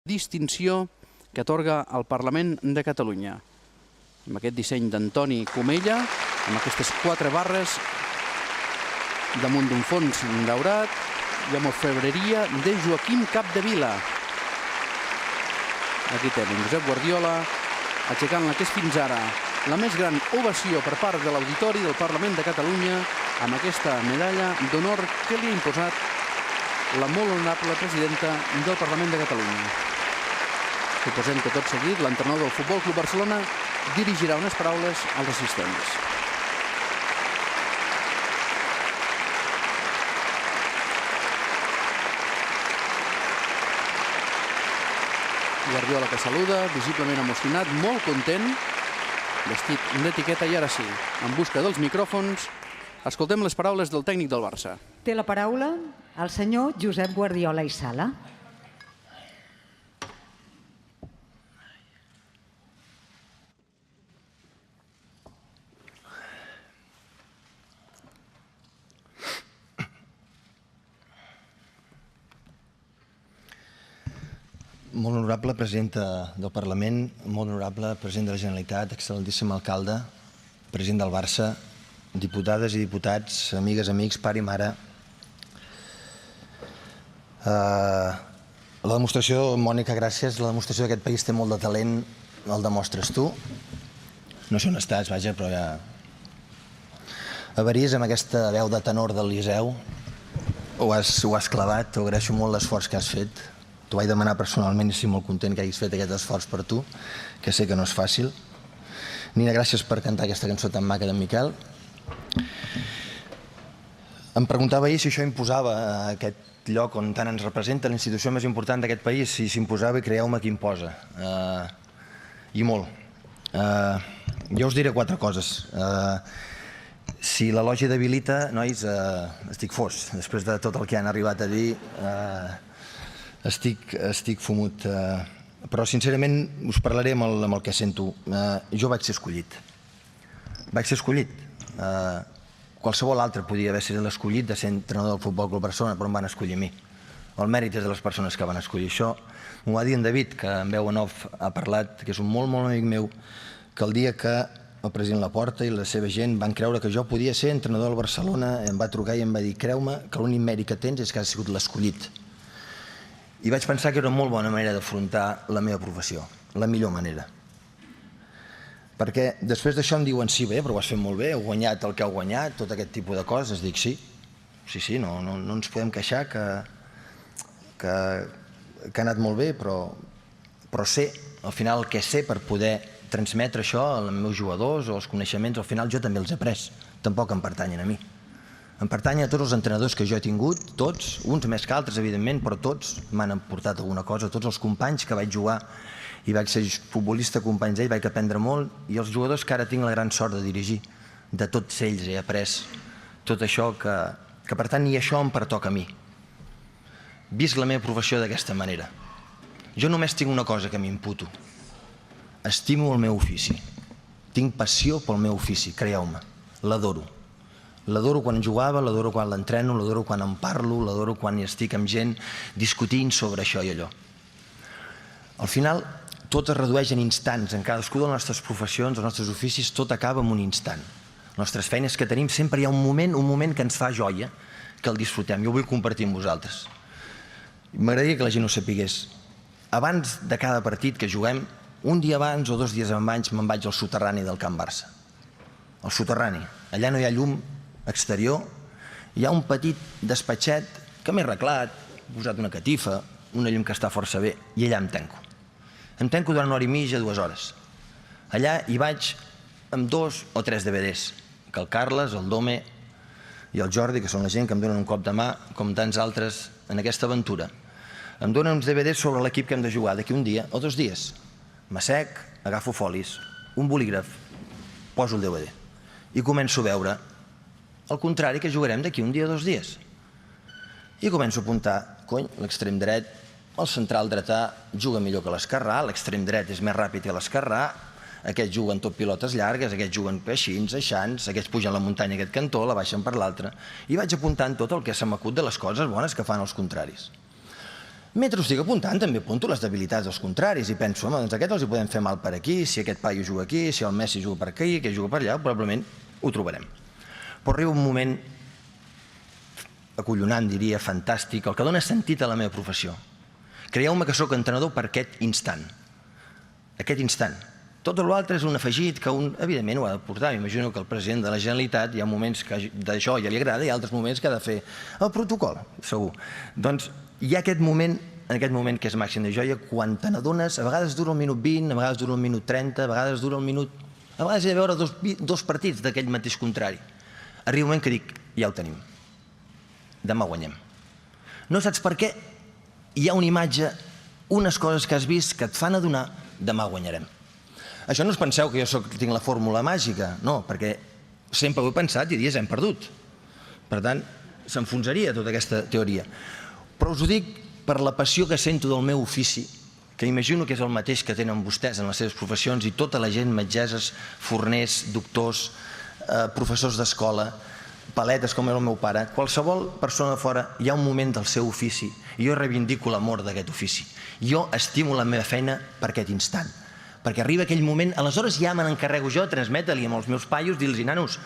distinció que atorga el Parlament de Catalunya. Amb aquest disseny d'Antoni Comella, amb aquestes 4 barres damunt d'un fons daurat i amb orfebreria de Joaquim Capdevila. Aquí tenim Josep Guardiola aixecant la que és fins ara la més gran ovació per part de l'auditori del Parlament de Catalunya amb aquesta medalla d'honor que li ha imposat la molt honorable presidenta del Parlament de Catalunya. Suposem que tot seguit l'entrenador del Futbol Club Barcelona dirigirà unes paraules als assistents. Guardiola que saluda, visiblement emocionat, molt content, vestit d'etiqueta i ara sí, en busca dels micròfons, escoltem les paraules del tècnic del Barça. Té la paraula el senyor Josep Guardiola i Sala. Molt honorable presidenta del Parlament, molt honorable president de la Generalitat, excel·lentíssim alcalde, president del Barça, diputades i diputats, amigues, amics, pare i mare. La demostració, Mònica, gràcies, la demostració d'aquest país té molt de talent, el demostres tu. No sé on estàs, vaja, però ja... Avaries, amb aquesta veu de tenor del Liceu, ho has clavat, t'ho agraeixo molt l'esforç que has fet. T'ho vaig demanar personalment i estic molt content que hagis fet aquest esforç per tu, que sé que no és fàcil. Nina, gràcies per cantar aquesta cançó tan maca d'en Miquel. Em preguntava ahir si això imposava aquest lloc on tant ens representa, la institució més important d'aquest país, si s'imposava i creieu-me que imposa. I molt. Jo us diré 4 coses. Si l'elogi debilita, nois, estic fos. Després de tot el que han arribat a dir, estic fumut. Però, sincerament, us parlaré amb el que sento. Jo vaig ser escollit. Vaig ser escollit. Qualsevol altre podia haver estat l'escollit de ser entrenador del Futbol Club Barcelona, però em van escollir a mi. El mèrit és de les persones que van escollir això. M'ho va dir en David, que en veu en off ha parlat, que és un molt, molt amic meu, que el dia que el president Laporta i la seva gent van creure que jo podia ser entrenador del Barcelona, em va trucar i em va dir: creu-me que l'únic mèrit que tens és que has sigut l'escollit. I vaig pensar que era una molt bona manera d'afrontar la meva professió, la millor manera. Perquè després d'això em diuen: sí, bé, però ho has fet molt bé, heu guanyat el que heu guanyat, tot aquest tipus de coses. Dic: sí, no ens podem queixar, que ha anat molt bé, però sé, al final el que sé per poder transmetre això als meus jugadors o els coneixements, al final jo també els he pres, tampoc em pertanyen a mi. Em pertanyen a tots els entrenadors que jo he tingut, tots, uns més que altres, evidentment, però tots m'han aportat alguna cosa, tots els companys que vaig jugar i vaig ser futbolista, companys d'ell, vaig aprendre molt, i els jugadors que ara tinc la gran sort de dirigir, de tots ells he après tot això que per tant, ni això em pertoca a mi. Visc la meva professió d'aquesta manera. Jo només tinc una cosa que m'imputo. Estimo el meu ofici. Tinc passió pel meu ofici, creieu-me. L'adoro. L'adoro quan jugava, l'adoro quan l'entreno, l'adoro quan en parlo, l'adoro quan hi estic amb gent discutint sobre això i allò. Al final, tot es redueix en instants. En cadascú de les nostres professions, els nostres oficis, tot acaba en un instant. Les nostres feines que tenim, sempre hi ha un moment que ens fa joia, que el disfrutem. Jo ho vull compartir amb vosaltres. M'agradaria que la gent ho sapigués. Abans de cada partit que juguem, un dia abans o 2 dies abans me'n vaig al soterrani del Camp Barça. Al soterrani. Allà no hi ha llum exterior, hi ha un petit despatxet que m'he arreglat, he posat una catifa, una llum que està força bé, i allà em tanco. Em tanco durant 1 hora i mitja, 2 hores. Allà hi vaig amb 2 o 3 DVDs, que el Carles, el Dome i el Jordi, que són la gent que em donen un cop de mà, com tants altres en aquesta aventura, em donen uns DVDs sobre l'equip que hem de jugar d'aquí un dia o 2 dies. M'assec, agafo folis, un bolígraf, poso el DVD i començo a veure el contrari que jugarem d'aquí un dia o 2 dies. I començo a apuntar: cony, l'extrem dret, el central dretà juga millor que l'esquerrà, l'extrem dret és més ràpid que l'esquerrà, aquests juguen tot pilotes llargues, aquests juguen aixins, aixans, aquests pugen la muntanya a aquest cantó, la baixen per l'altre, i vaig apuntant tot el que se m'acut de les coses bones que fan els contraris. Mentre ho estic apuntant, també apunto les debilitats dels contraris i penso, home, doncs aquests els hi podem fer mal per aquí, si aquest paio juga aquí, si el Messi juga per aquí, que juga per allà, probablement ho trobarem. Però arriba un moment acollonant, diria, fantàstic, el que dona sentit a la meva professió. Creieu-me que sóc entrenador per aquest instant. Aquest instant. Tot l'altre és un afegit que un, evidentment, ho ha de portar. M'imagino que el president de la Generalitat hi ha moments que d'això ja li agrada i altres moments que ha de fer el protocol, segur. Doncs hi ha aquest moment, en aquest moment que és màxim de joia, quan te n'adones, a vegades dura el minut 20, a vegades dura el minut 30, a vegades dura el minut... A vegades he de veure dos partits d'aquell mateix contrari. Arriba un moment que dic, ja ho tenim. Demà guanyem. No saps per què? Hi ha una imatge, unes coses que has vist que et fan adonar, demà guanyarem. Això no us penseu que jo tinc la fórmula màgica, no, perquè sempre ho he pensat i dies hem perdut. Per tant, s'enfonsaria tota aquesta teoria. Però us ho dic per la passió que sento del meu ofici, que imagino que és el mateix que tenen vostès en les seves professions i tota la gent, metgesses, forners, doctors, professors d'escola, paletes com era el meu pare, qualsevol persona de fora, hi ha un moment del seu ofici i jo reivindico l'amor d'aquest ofici. Jo estimo la meva feina per aquest instant. Perquè arriba aquell moment, aleshores ja me n'encarrego jo, transmetre-li amb els meus paios, dir-los, nanos,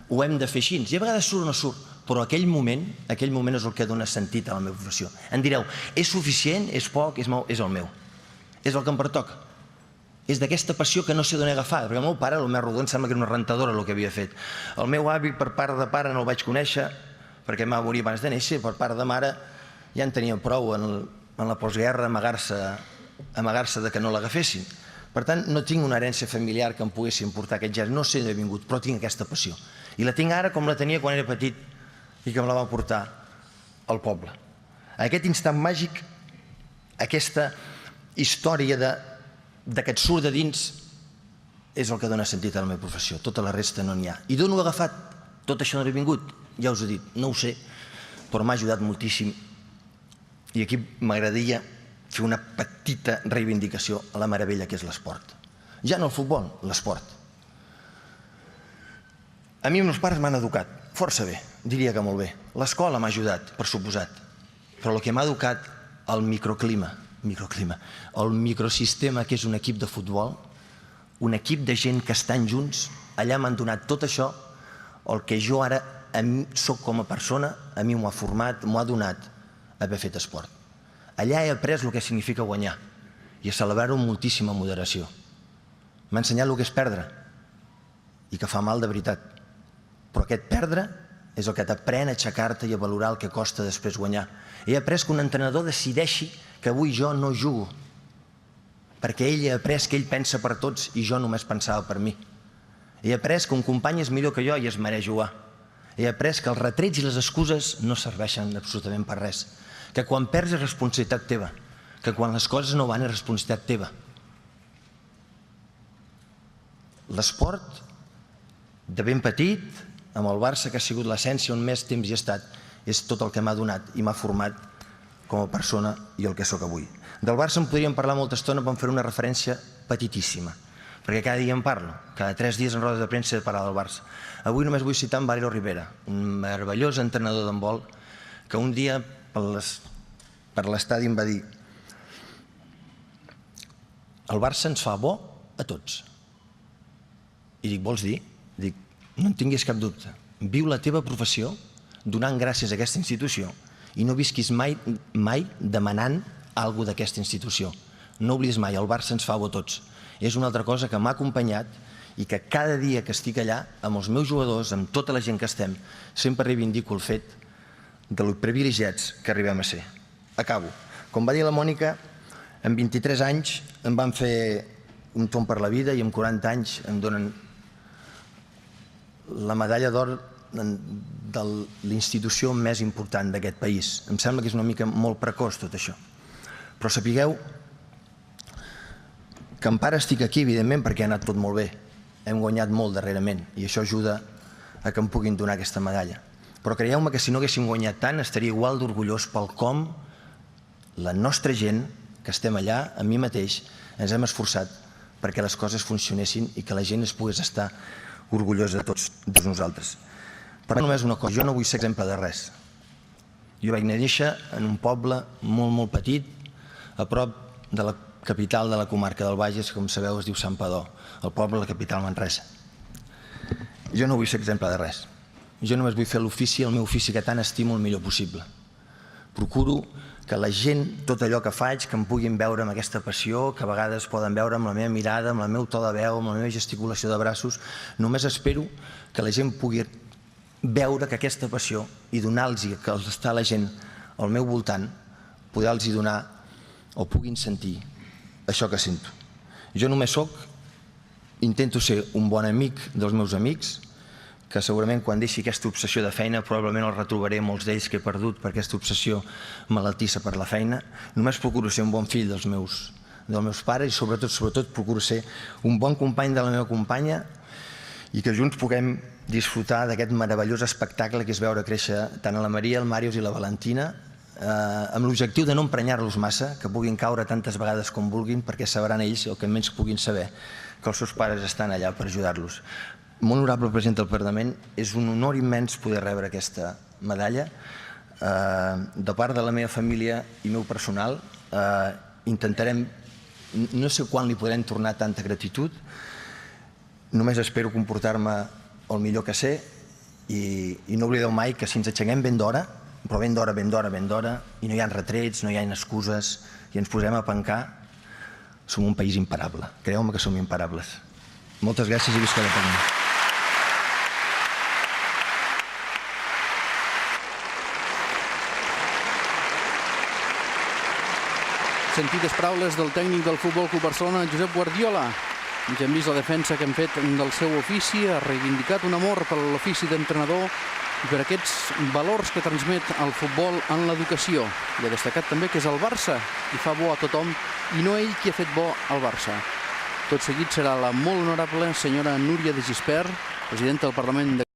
ho hem de fer així. I a vegades surt o no surt, però aquell moment és el que dona sentit a la meva professió. Em direu, és suficient, és poc, és el meu. És el que em pertoca. És d'aquesta passió que no sé d'on he agafat, perquè el meu pare, el més rodó, em sembla que era una rentadora el que havia fet. El meu avi, per part de pare, no el vaig conèixer, perquè em va morir abans de néixer, per part de mare ja en tenia prou en la postguerra amagar-se de que no l'agafessin. Per tant, no tinc una herència familiar que em poguessin portar aquest gest, no sé d'on he vingut, però tinc aquesta passió. I la tinc ara com la tenia quan era petit i que me la va portar al poble. Aquest instant màgic, aquesta història que et surt de dins, és el que dona sentit a la meva professió. Tota la resta no n'hi ha. I d'on ho he agafat? Tot això no he vingut? Ja us he dit, no ho sé, però m'ha ajudat moltíssim. I aquí m'agradaria fer una petita reivindicació a la meravella que és l'esport. Ja no el futbol, l'esport. A mi meus pares m'han educat, força bé, diria que molt bé. L'escola m'ha ajudat, per suposat. Però el que m'ha educat, el microclima, el microsistema que és un equip de futbol, un equip de gent que estan junts, allà m'han donat tot això, el que jo ara soc com a persona, a mi m'ho ha format, m'ho ha donat haver fet esport. Allà he après el que significa guanyar i a celebrar-ho amb moltíssima moderació. M'ha ensenyat el que és perdre i que fa mal de veritat. Però aquest perdre és el que t'aprèn a aixecar-te i a valorar el que costa després guanyar. He après que un entrenador decideixi que avui jo no jugo perquè ell ha après que ell pensa per tots i jo només pensava per mi. He après que un company és millor que jo i es mereix jugar. He après que els retrets i les excuses no serveixen absolutament per res. Que quan perds és responsabilitat teva, que quan les coses no van és responsabilitat teva. L'esport, de ben petit, amb el Barça, que ha sigut l'essència on més temps hi he estat, és tot el que m'ha donat i m'ha format com a persona i el que sóc avui. Del Barça en podríem parlar molta estona, però em faré una referència petitíssima, perquè cada dia en parlo, cada 3 dies en rodes de premsa he de parlar del Barça. Avui només vull citar en Valero Rivera, un meravellós entrenador d'handbol, que un dia per l'estadi em va dir: el Barça ens fa bo a tots. I dic, vols dir? Dic, no en tinguis cap dubte. Viu la teva professió donant gràcies a aquesta institució i no visquis mai demanant alguna cosa d'aquesta institució. No oblidis mai, el Barça ens fa bo a tots. És una altra cosa que m'ha acompanyat i que cada dia que estic allà, amb els meus jugadors, amb tota la gent que estem, sempre reivindico el fet de lo privilegiats que arribem a ser. Acabo. Com va dir la Mònica, amb 23 anys em van fer un tomb per la vida i amb 40 anys em donen la medalla d'or de l'institució més important d'aquest país. Em sembla que és una mica molt precoç tot això. Però sapigueu que en part estic aquí, evidentment, perquè ha anat tot molt bé. Hem guanyat molt darrerament i això ajuda a que em puguin donar aquesta medalla. Però creieu-me que si no haguéssim guanyat tant estaria igual d'orgullós pel com la nostra gent, que estem allà, a mi mateix, ens hem esforçat perquè les coses funcionessin i que la gent es pogués estar orgullosa de tots nosaltres. Però només una cosa, jo no vull ser exemple de res. Jo vaig néixer en un poble molt, molt petit, a prop de la capital de la comarca del Bages, com sabeu es diu Santpedor, el poble de la capital Manresa. Jo no vull ser exemple de res. Jo només vull fer l'ofici, el meu ofici que tant estimo el millor possible. Procuro que la gent, tot allò que faig, que em puguin veure amb aquesta passió, que a vegades poden veure amb la meva mirada, amb el meu to de veu, amb la meva gesticulació de braços, només espero que la gent pugui veure que aquesta passió i donar-los, que està la gent al meu voltant, poder-los donar o puguin sentir això que sento. Jo només intento ser un bon amic dels meus amics, que segurament quan deixi aquesta obsessió de feina probablement els retrobaré molts d'ells que he perdut per aquesta obsessió malaltissa per la feina. Només procuro ser un bon fill dels meus pares i sobretot procuro ser un bon company de la meva companya i que junts puguem disfrutar d'aquest meravellós espectacle que és veure créixer tant a la Maria, el Màrius i la Valentina, amb l'objectiu de no emprenyar-los massa, que puguin caure tantes vegades com vulguin, perquè sabran ells, o que menys puguin saber, que els seus pares estan allà per ajudar-los. Molt honorable president del Parlament, és un honor immens poder rebre aquesta medalla. De part de la meva família i meu personal, intentarem, no sé quan li podrem tornar tanta gratitud, només espero comportar-me el millor que sé i no oblideu mai que si ens aixequem ben d'hora, però ben d'hora, i no hi ha retrets, no hi ha excuses, i ens posem a pencar, som un país imparable. Creu-me que som imparables. Moltes gràcies i visca Catalunya. Sentides paraules del tècnic del Futbol Club Barcelona, Josep Guardiola. Ja hem vist la defensa que hem fet del seu ofici, ha reivindicat un amor per l'ofici d'entrenador i per aquests valors que transmet el futbol en l'educació. I ha destacat també que és el Barça qui fa bo a tothom i no ell qui ha fet bo al Barça. Tot seguit serà la molt honorable senyora Núria de Gispert, presidenta del Parlament de